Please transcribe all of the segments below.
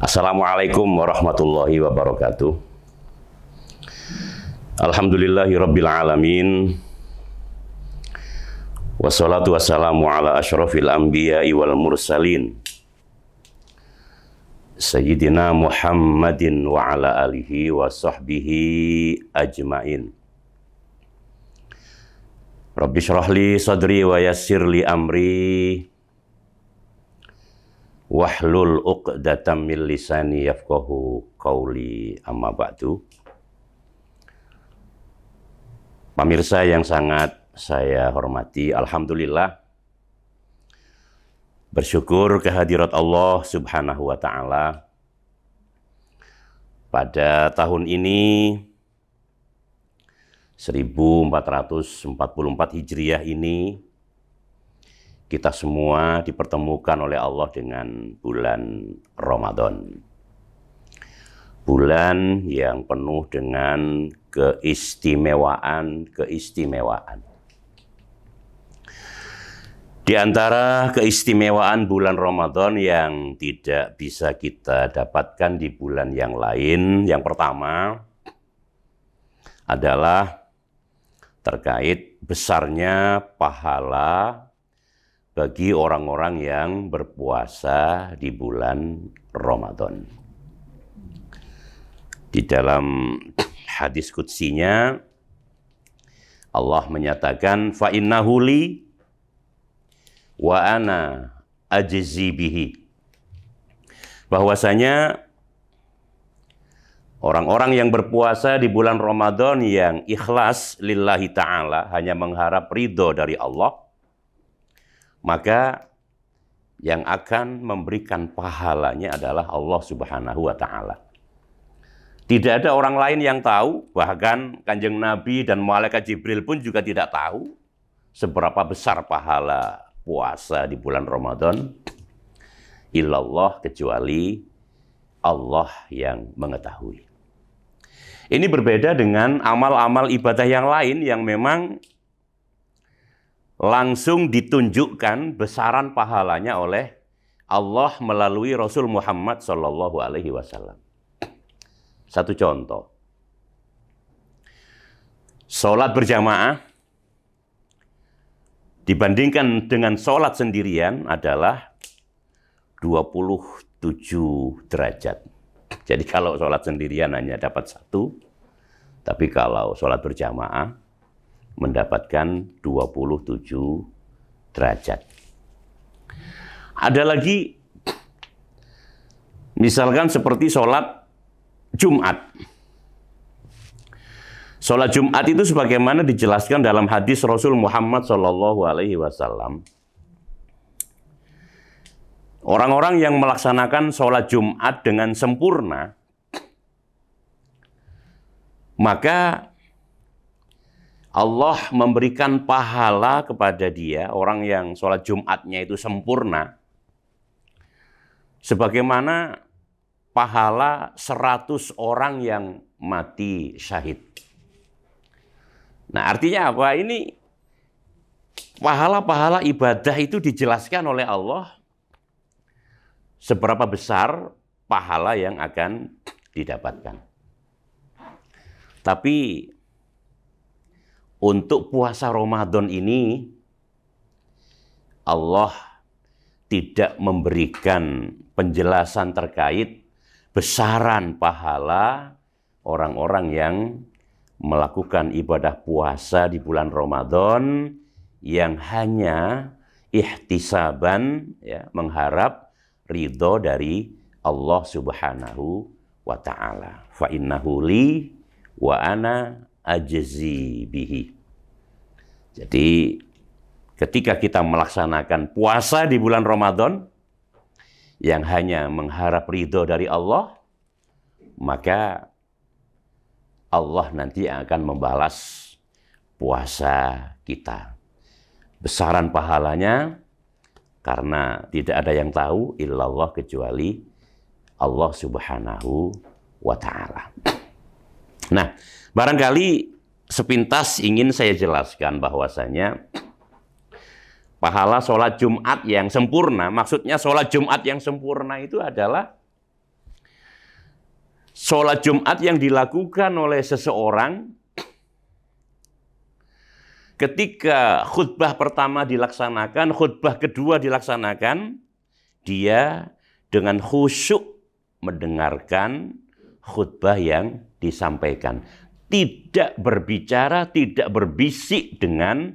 Assalamualaikum warahmatullahi wabarakatuh. Alhamdulillahirabbil alamin. Wassalatu wassalamu ala asyrafil anbiya'i wal mursalin. Sayyidina Muhammadin wa ala alihi wa sahbihi ajmain. Rabbi syrah li sadri wa yassir li amri. Wahlul uqdatam min lisani yafqahu qauli, amma ba'du. Pemirsa yang sangat saya hormati, alhamdulillah bersyukur kehadirat Allah Subhanahu wa taala. Pada tahun ini 1444 Hijriah ini kita semua dipertemukan oleh Allah dengan bulan Ramadan. Bulan yang penuh dengan keistimewaan. Di antara keistimewaan bulan Ramadan yang tidak bisa kita dapatkan di bulan yang lain, yang pertama adalah terkait besarnya pahala bagi orang-orang yang berpuasa di bulan Ramadan. Di dalam hadis qudsinya Allah menyatakan fa innahu li wa ana ajzi bihi. Bahwasanya orang-orang yang berpuasa di bulan Ramadan yang ikhlas lillahi ta'ala, hanya mengharap ridho dari Allah, maka yang akan memberikan pahalanya adalah Allah Subhanahu wa ta'ala. Tidak ada orang lain yang tahu, bahkan Kanjeng Nabi dan Malaikat Jibril pun juga tidak tahu seberapa besar pahala puasa di bulan Ramadan, illallah, kecuali Allah yang mengetahui. Ini berbeda dengan amal-amal ibadah yang lain yang memang langsung ditunjukkan besaran pahalanya oleh Allah melalui Rasul Muhammad SAW. Satu contoh, sholat berjamaah dibandingkan dengan sholat sendirian adalah 27 derajat. Jadi kalau sholat sendirian hanya dapat 1, tapi kalau sholat berjamaah mendapatkan 27 derajat. Ada lagi, misalkan seperti sholat Jumat. Sholat Jumat itu sebagaimana dijelaskan dalam hadis Rasul Muhammad SAW. Orang-orang yang melaksanakan sholat Jumat dengan sempurna, maka Allah memberikan pahala kepada dia, orang yang sholat Jumatnya itu sempurna, sebagaimana pahala 100 orang yang mati syahid. Nah, artinya apa? Ini pahala-pahala ibadah itu dijelaskan oleh Allah seberapa besar pahala yang akan didapatkan. Tapi untuk puasa Ramadan ini, Allah tidak memberikan penjelasan terkait besaran pahala orang-orang yang melakukan ibadah puasa di bulan Ramadan yang hanya ihtisaban, ya, mengharap ridho dari Allah Subhanahu wa ta'ala. Fa innahu li wa ana ajzi bihi. Jadi ketika kita melaksanakan puasa di bulan Ramadan yang hanya mengharap ridho dari Allah, maka Allah nanti akan membalas puasa kita. Besaran pahalanya karena tidak ada yang tahu illallah, kecuali Allah Subhanahu wa ta'ala. Nah, barangkali sepintas ingin saya jelaskan bahwasanya pahala sholat Jumat yang sempurna, maksudnya sholat Jumat yang sempurna itu adalah sholat Jumat yang dilakukan oleh seseorang ketika khutbah pertama dilaksanakan, khutbah kedua dilaksanakan, dia dengan khusyuk mendengarkan khutbah yang disampaikan. Tidak berbicara, tidak berbisik dengan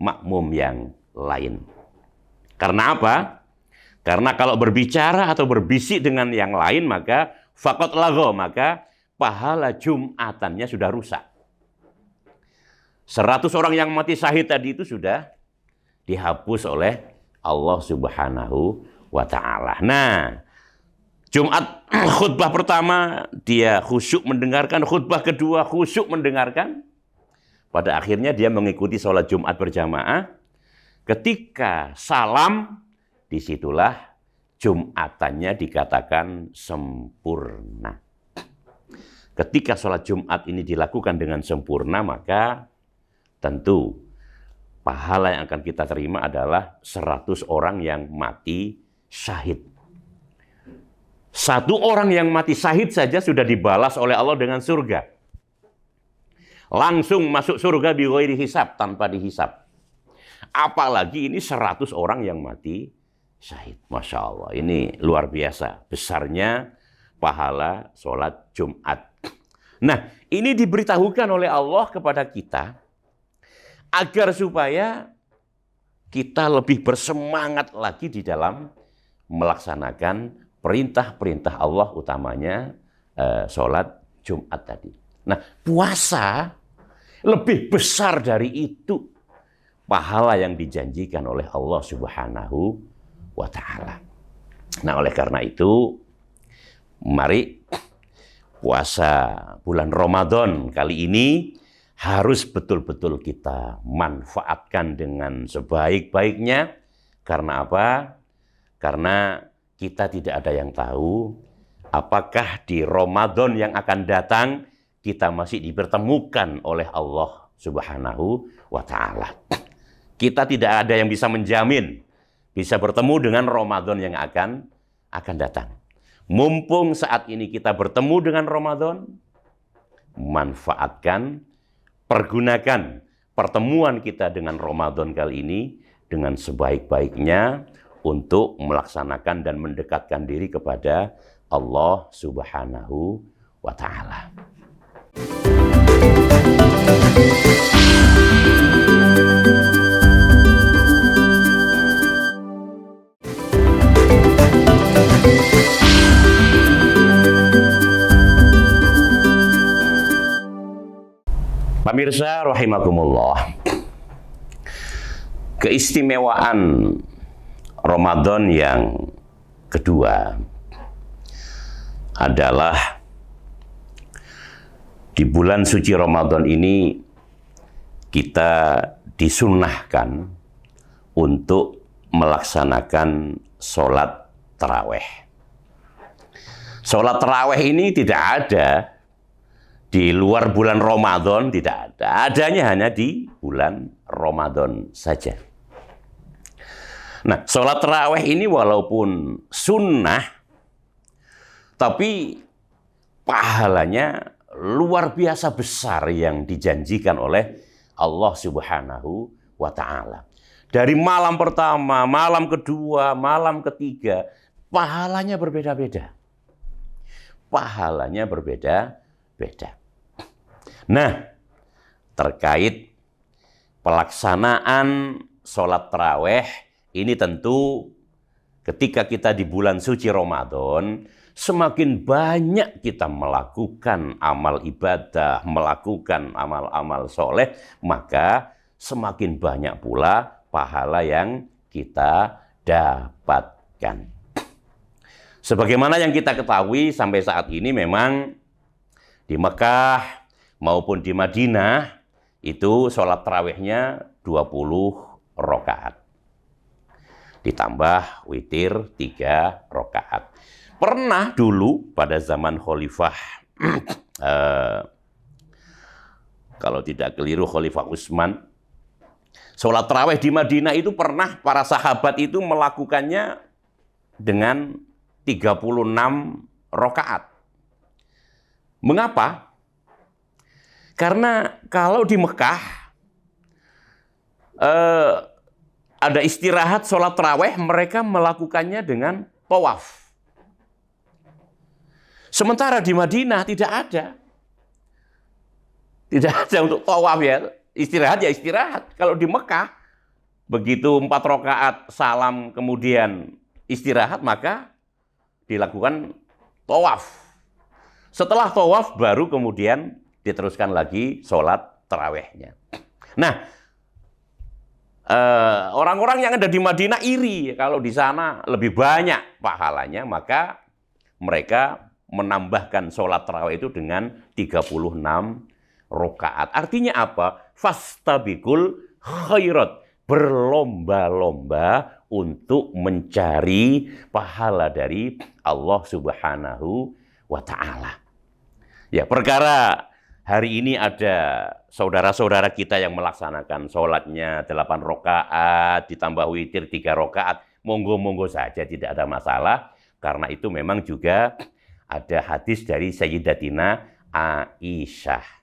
makmum yang lain. Karena apa? Karena kalau berbicara atau berbisik dengan yang lain, maka faqad lagho, maka pahala Jumatannya sudah rusak. 100 orang yang mati syahid tadi itu sudah dihapus oleh Allah Subhanahu wa ta'ala. Nah, Jumat khutbah pertama dia khusyuk mendengarkan, khutbah kedua khusyuk mendengarkan. Pada akhirnya dia mengikuti sholat Jumat berjamaah. Ketika salam, disitulah Jumatannya dikatakan sempurna. Ketika sholat Jumat ini dilakukan dengan sempurna, maka tentu pahala yang akan kita terima adalah 100 orang yang mati syahid. 1 orang yang mati syahid saja sudah dibalas oleh Allah dengan surga. Langsung masuk surga bi ghairi hisab, tanpa dihisab. Apalagi ini 100 orang yang mati syahid. Masya Allah, ini luar biasa besarnya pahala sholat Jumat. Nah, ini diberitahukan oleh Allah kepada kita agar supaya kita lebih bersemangat lagi di dalam melaksanakan perintah-perintah Allah, utamanya sholat Jumat tadi. Nah, puasa lebih besar dari itu pahala yang dijanjikan oleh Allah Subhanahu wa ta'ala. Nah, oleh karena itu, mari puasa bulan Ramadan kali ini harus betul-betul kita manfaatkan dengan sebaik-baiknya. Karena apa? Karena kita tidak ada yang tahu apakah di Ramadan yang akan datang kita masih dipertemukan oleh Allah Subhanahu wa ta'ala. Kita tidak ada yang bisa menjamin bisa bertemu dengan Ramadan yang akan datang. Mumpung saat ini kita bertemu dengan Ramadan, manfaatkan, pergunakan pertemuan kita dengan Ramadan kali ini dengan sebaik-baiknya untuk melaksanakan dan mendekatkan diri kepada Allah Subhanahu wa ta'ala. Pemirsa rahimakumullah, keistimewaan Ramadan yang kedua adalah di bulan suci Ramadan ini kita disunnahkan untuk melaksanakan sholat taraweh. Sholat taraweh ini tidak ada di luar bulan Ramadan, tidak ada. Adanya hanya di bulan Ramadan saja. Nah, sholat taraweh ini walaupun sunnah, tapi pahalanya luar biasa besar yang dijanjikan oleh Allah Subhanahu wa ta'ala. Dari malam pertama, malam kedua, malam ketiga, pahalanya berbeda-beda. Pahalanya berbeda-beda. Nah, terkait pelaksanaan sholat taraweh, ini tentu ketika kita di bulan suci Ramadan, semakin banyak kita melakukan amal ibadah, melakukan amal-amal soleh, maka semakin banyak pula pahala yang kita dapatkan. Sebagaimana yang kita ketahui sampai saat ini memang di Mekah maupun di Madinah itu sholat tarawihnya 20 rakaat. Ditambah witir 3 rakaat. Pernah dulu pada zaman Khalifah, kalau tidak keliru Khalifah Utsman, sholat tarawih di Madinah itu pernah para sahabat itu melakukannya dengan 36 rakaat. Mengapa? Karena kalau di Mekah ada istirahat sholat tarawih, mereka melakukannya dengan tawaf. Sementara di Madinah tidak ada. Tidak ada untuk tawaf ya. Istirahat ya istirahat. Kalau di Mekah, begitu 4 rakaat salam kemudian istirahat, maka dilakukan tawaf. Setelah tawaf baru kemudian diteruskan lagi sholat tarawihnya. Nah, orang-orang yang ada di Madinah iri kalau di sana lebih banyak pahalanya, maka mereka menambahkan sholat tarawih itu dengan 36 rakaat. Artinya apa? Fastabiqul khairat, berlomba-lomba untuk mencari pahala dari Allah Subhanahu wa Ta'ala. Ya, perkara hari ini ada saudara-saudara kita yang melaksanakan sholatnya 8 rakaat, ditambah witir 3 rakaat, monggo-monggo saja, tidak ada masalah. Karena itu memang juga ada hadis dari Sayyidatina Aisyah.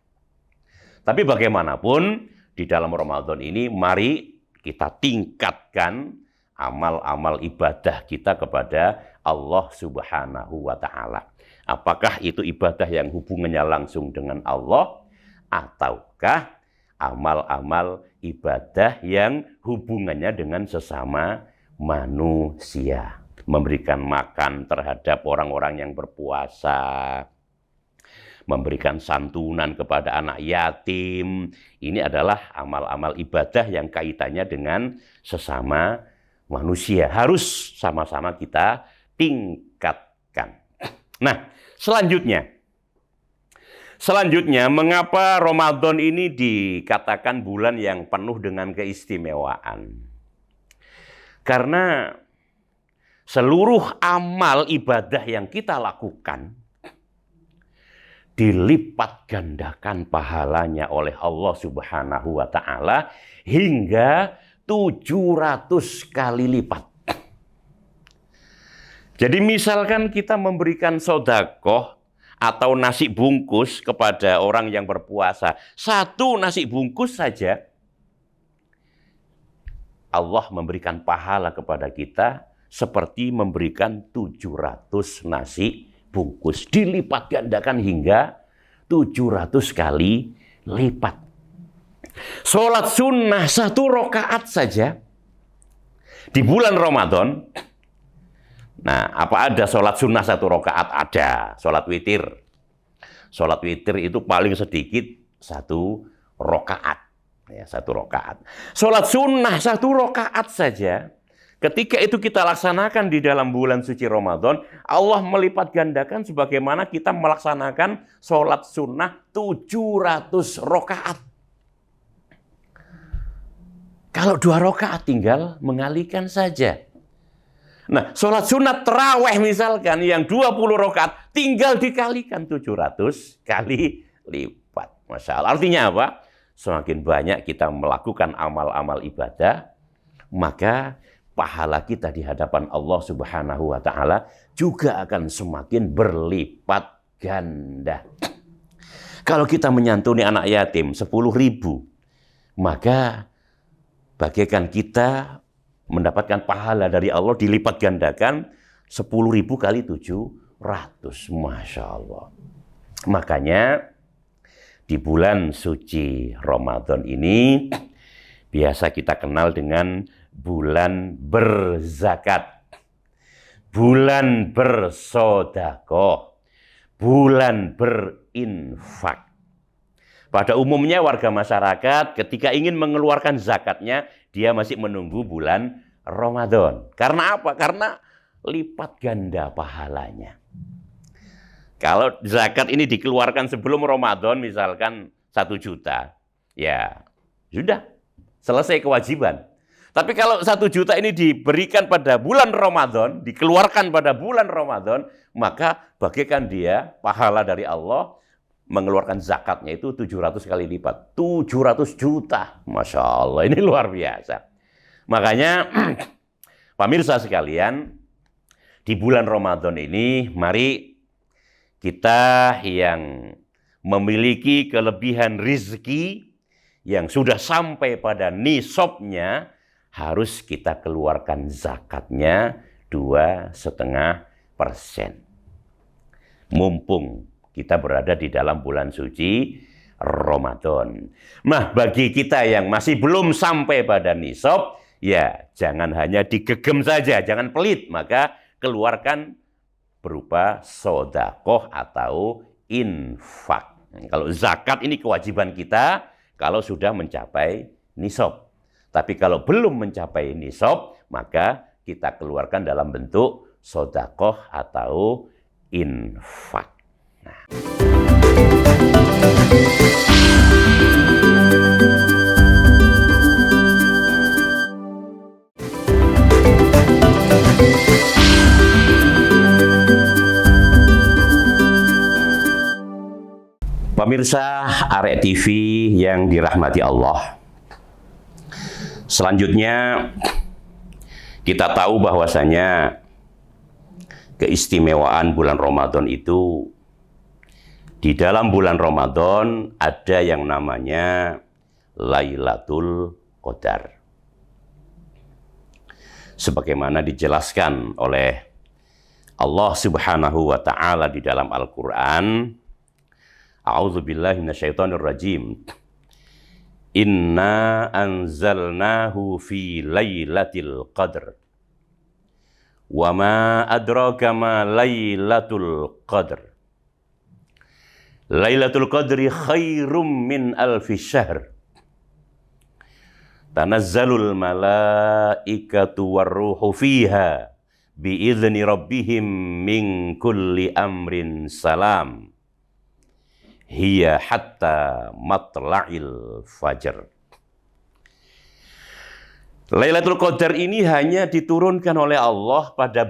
Tapi bagaimanapun, di dalam Ramadan ini, mari kita tingkatkan amal-amal ibadah kita kepada Allah Subhanahu wa Ta'ala. Apakah itu ibadah yang hubungannya langsung dengan Allah, ataukah amal-amal ibadah yang hubungannya dengan sesama manusia. Memberikan makan terhadap orang-orang yang berpuasa, memberikan santunan kepada anak yatim. Ini adalah amal-amal ibadah yang kaitannya dengan sesama manusia. Harus sama-sama kita tingkatkan. Nah, selanjutnya, mengapa Ramadan ini dikatakan bulan yang penuh dengan keistimewaan? Karena seluruh amal ibadah yang kita lakukan dilipat gandakan pahalanya oleh Allah Subhanahu wa Ta'ala hingga 700 kali lipat. Jadi misalkan kita memberikan sedekah atau nasi bungkus kepada orang yang berpuasa, 1 nasi bungkus saja, Allah memberikan pahala kepada kita seperti memberikan 700 nasi bungkus, dilipat gandakan hingga 700 kali lipat. Sholat sunnah 1 rakaat saja di bulan Ramadan. Nah, apa ada sholat sunnah 1 rakaat? Ada. Sholat witir. Sholat witir itu paling sedikit 1 rakaat. Ya, 1 rakaat. Sholat sunnah 1 rakaat saja. Ketika itu kita laksanakan di dalam bulan suci Ramadan, Allah melipat gandakan sebagaimana kita melaksanakan sholat sunnah 700 rakaat. Kalau 2 rakaat tinggal mengalihkan saja. Nah, sholat sunat tarawih misalkan yang 20 rakaat tinggal dikalikan 700 kali lipat. Masya Allah. Artinya apa? Semakin banyak kita melakukan amal-amal ibadah, maka pahala kita di hadapan Allah Subhanahu wa Ta'ala juga akan semakin berlipat ganda. Kalau kita menyantuni anak yatim 10.000, maka bagaikan kita mendapatkan pahala dari Allah dilipat gandakan 10.000 kali 700. Masya Allah. Makanya di bulan suci Ramadan ini biasa kita kenal dengan bulan berzakat, bulan bersedekah, bulan berinfak. Pada umumnya warga masyarakat ketika ingin mengeluarkan zakatnya, dia masih menunggu bulan Ramadan. Karena apa? Karena lipat ganda pahalanya. Kalau zakat ini dikeluarkan sebelum Ramadan, misalkan 1 juta, ya sudah selesai kewajiban. Tapi kalau 1 juta ini diberikan pada bulan Ramadan, dikeluarkan pada bulan Ramadan, maka bagaikan dia pahala dari Allah mengeluarkan zakatnya itu 700 kali lipat. 700 juta. Masya Allah, ini luar biasa. Makanya, pemirsa sekalian, di bulan Ramadan ini, mari kita yang memiliki kelebihan rizki yang sudah sampai pada nisabnya, harus kita keluarkan zakatnya 2,5%. Mumpung kita berada di dalam bulan suci Ramadan. Nah, bagi kita yang masih belum sampai pada nisab, ya jangan hanya digegem saja, jangan pelit, maka keluarkan berupa sedekah atau infak. Kalau zakat ini kewajiban kita kalau sudah mencapai nisab. Tapi kalau belum mencapai nisab, maka kita keluarkan dalam bentuk sedekah atau infak. Nah. Pemirsa Arek TV yang dirahmati Allah. Selanjutnya kita tahu bahwasanya keistimewaan bulan Ramadan itu, di dalam bulan Ramadan ada yang namanya Lailatul Qadar. Sebagaimana dijelaskan oleh Allah Subhanahu wa taala di dalam Al-Qur'an, A'udzubillahi minasyaitonirrajim. Inna anzalnahu fi lailatul qadr. Wa ma adraka ma lailatul qadr. Lailatul qadri khairum min alfi syahr. Tanazzalul malaikatu warruhu fiha biizni rabbihim min kulli amrin salam. Hiya hatta matla'il fajr. Lailatul Qadar ini hanya diturunkan oleh Allah pada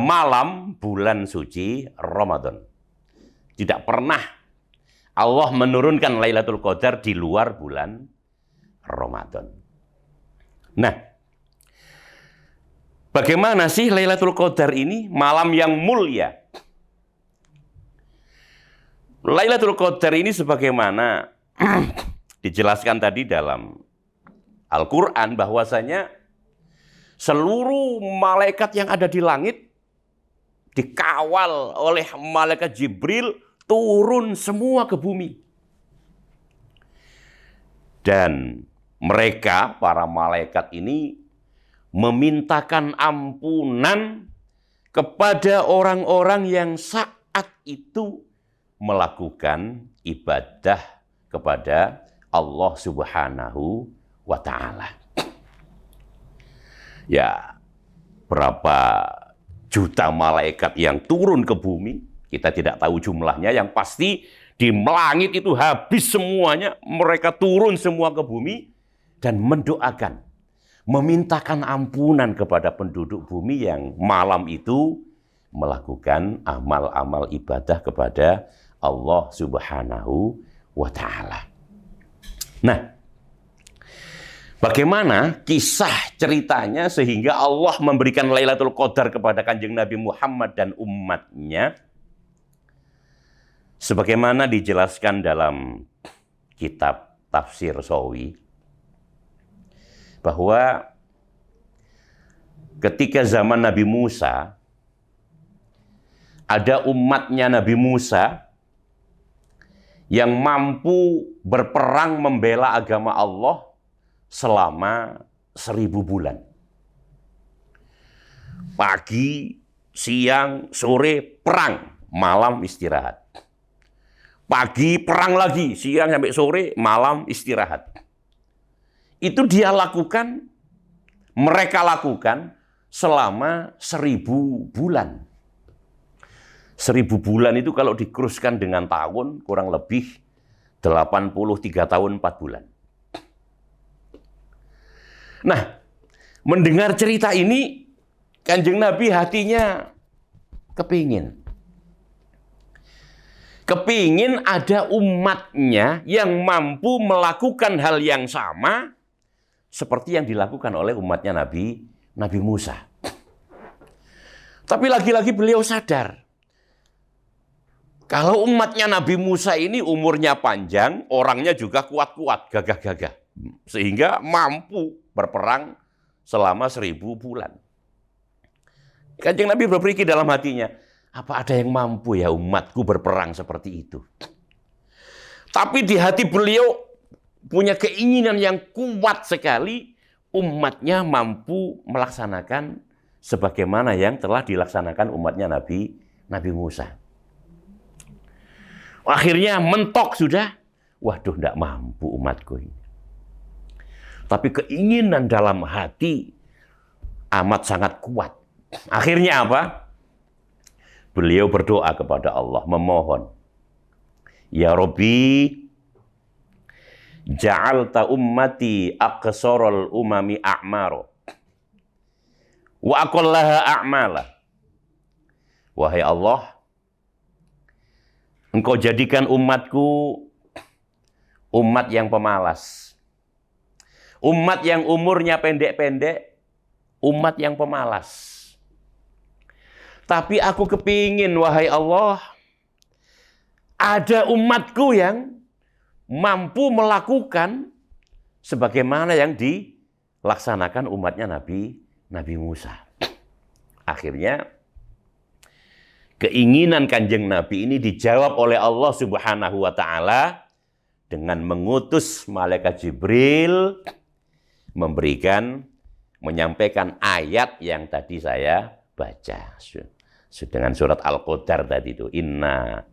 malam bulan suci Ramadan. Tidak pernah Allah menurunkan Lailatul Qadar di luar bulan Ramadan. Nah, bagaimana sih Lailatul Qadar ini, malam yang mulia? Lailatul Qadar ini sebagaimana dijelaskan tadi dalam Al-Quran, bahwasanya seluruh malaikat yang ada di langit dikawal oleh malaikat Jibril turun semua ke bumi. Dan mereka, para malaikat ini, memintakan ampunan kepada orang-orang yang saat itu melakukan ibadah kepada Allah Subhanahu wa ta'ala. Ya, berapa juta malaikat yang turun ke bumi, kita tidak tahu jumlahnya. Yang pasti di langit itu habis semuanya, mereka turun semua ke bumi dan mendoakan, memintakan ampunan kepada penduduk bumi yang malam itu melakukan amal-amal ibadah kepada Allah Subhanahu wa ta'ala. Nah, bagaimana kisah ceritanya sehingga Allah memberikan Lailatul Qadar kepada Kanjeng Nabi Muhammad dan umatnya? Sebagaimana dijelaskan dalam kitab Tafsir Sawi, bahwa ketika zaman Nabi Musa, ada umatnya Nabi Musa yang mampu berperang membela agama Allah selama 1000 bulan. Pagi, siang, sore perang, malam istirahat. Pagi perang lagi, siang sampai sore, malam istirahat. Itu mereka lakukan selama 1000 bulan. 1000 bulan itu kalau dikuruskan dengan tahun, kurang lebih 83 tahun 4 bulan. Nah, mendengar cerita ini, Kanjeng Nabi hatinya kepingin ada umatnya yang mampu melakukan hal yang sama seperti yang dilakukan oleh umatnya Nabi Musa. Tapi lagi-lagi beliau sadar Kalau umatnya Nabi Musa ini umurnya panjang, orangnya juga kuat-kuat, gagah-gagah. Sehingga mampu berperang selama 1000 bulan. Kanjeng Nabi berpikir dalam hatinya, apa ada yang mampu ya umatku berperang seperti itu? Tapi di hati beliau punya keinginan yang kuat sekali, umatnya mampu melaksanakan sebagaimana yang telah dilaksanakan umatnya Nabi Musa. Akhirnya mentok sudah, waduh tidak mampu umatku ini. Tapi keinginan dalam hati amat sangat kuat. Akhirnya apa? Beliau berdoa kepada Allah, memohon. Ya Rabbi, ja'alta ummati aqsarul umami a'maro. Wa aqallaha a'mala. Wahai Allah, Engkau jadikan umatku umat yang pemalas. Umat yang umurnya pendek-pendek, umat yang pemalas. Tapi aku kepingin, wahai Allah, ada umatku yang mampu melakukan sebagaimana yang dilaksanakan umatnya Nabi Musa. Akhirnya, keinginan Kanjeng Nabi ini dijawab oleh Allah Subhanahu wa Ta'ala dengan mengutus malaikat Jibril menyampaikan ayat yang tadi saya baca dengan surat Al-Qadar tadi itu, inna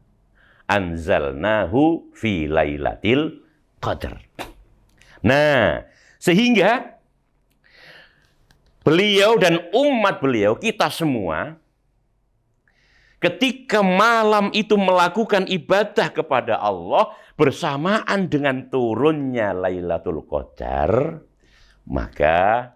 anzalnahu fi lailatul qadar. Nah, sehingga beliau dan umat beliau, kita semua, ketika malam itu melakukan ibadah kepada Allah bersamaan dengan turunnya Lailatul Qadar, maka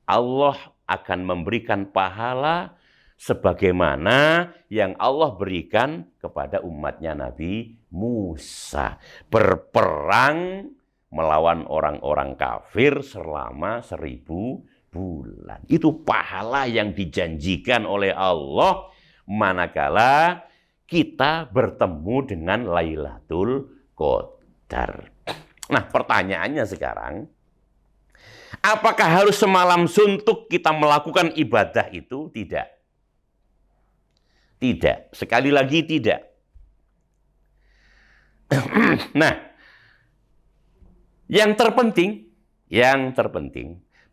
Allah akan memberikan pahala sebagaimana yang Allah berikan kepada umatnya Nabi Musa. Berperang melawan orang-orang kafir selama 1000 bulan. Itu pahala yang dijanjikan oleh Allah manakala kita bertemu dengan Lailatul Qadar. Nah, pertanyaannya sekarang, apakah harus semalam suntuk kita melakukan ibadah itu? Tidak. Tidak. Sekali lagi tidak. Nah, yang terpenting,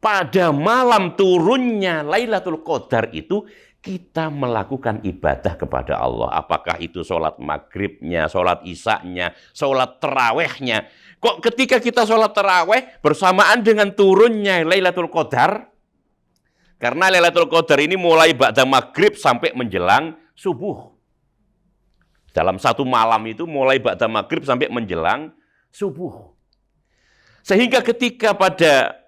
pada malam turunnya Lailatul Qadar itu kita melakukan ibadah kepada Allah. Apakah itu sholat maghribnya, sholat isya-nya, sholat terawihnya. Kok ketika kita sholat terawih bersamaan dengan turunnya Lailatul Qadar, karena Lailatul Qadar ini mulai ba'da maghrib sampai menjelang subuh. Dalam satu malam itu mulai ba'da maghrib sampai menjelang subuh. Sehingga ketika pada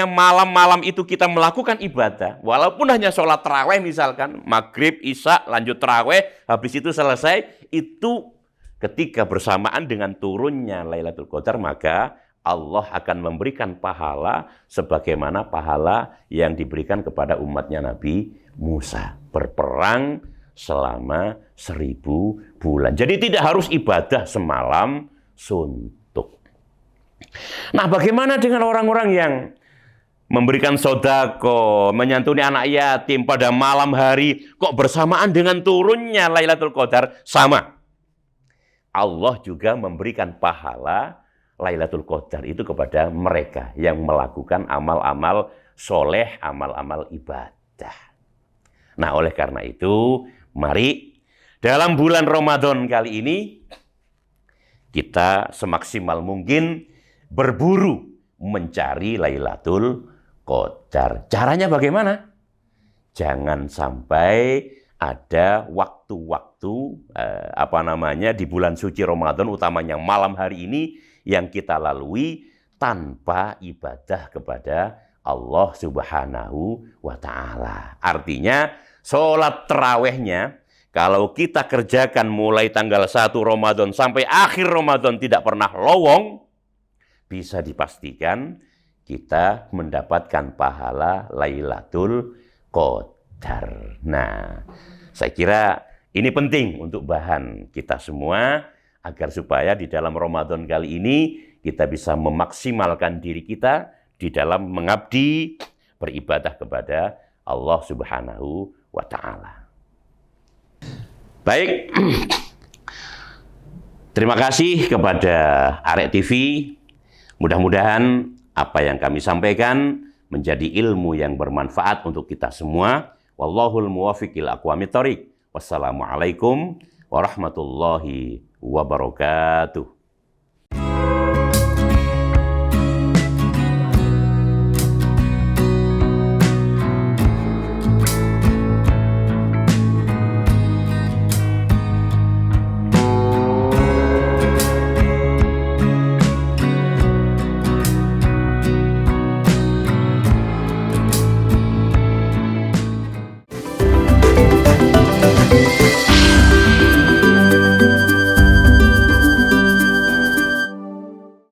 malam-malam itu kita melakukan ibadah, walaupun hanya sholat tarawih misalkan, maghrib, isya, lanjut tarawih, habis itu selesai, itu ketika bersamaan dengan turunnya Lailatul Qadar, maka Allah akan memberikan pahala sebagaimana pahala yang diberikan kepada umatnya Nabi Musa. Berperang selama 1000 bulan. Jadi tidak harus ibadah semalam suntuk. Nah, bagaimana dengan orang-orang yang memberikan sodako, menyantuni anak yatim pada malam hari, kok bersamaan dengan turunnya Lailatul Qadar? Sama. Allah juga memberikan pahala Lailatul Qadar itu kepada mereka yang melakukan amal-amal soleh, amal-amal ibadah. Nah, oleh karena itu, mari dalam bulan Ramadan kali ini, kita semaksimal mungkin berburu mencari Lailatul Qadar. Caranya bagaimana? Jangan sampai ada waktu-waktu di bulan suci Ramadan, utamanya malam hari ini, yang kita lalui tanpa ibadah kepada Allah Subhanahu wa Ta'ala. Artinya, sholat tarawihnya kalau kita kerjakan mulai tanggal 1 Ramadan sampai akhir Ramadan tidak pernah lowong, bisa dipastikan kita mendapatkan pahala Lailatul Qadar. Nah, saya kira Ini penting untuk bahan kita semua, agar supaya di dalam Ramadan kali ini kita bisa memaksimalkan diri kita di dalam mengabdi, beribadah kepada Allah Subhanahu wa Ta'ala. Baik, terima kasih kepada Arek TV. Mudah-mudahan apa yang kami sampaikan menjadi ilmu yang bermanfaat untuk kita semua. Wallahul muwaffiq ila aqwamit thoriq. Wassalamualaikum warahmatullahi wabarakatuh.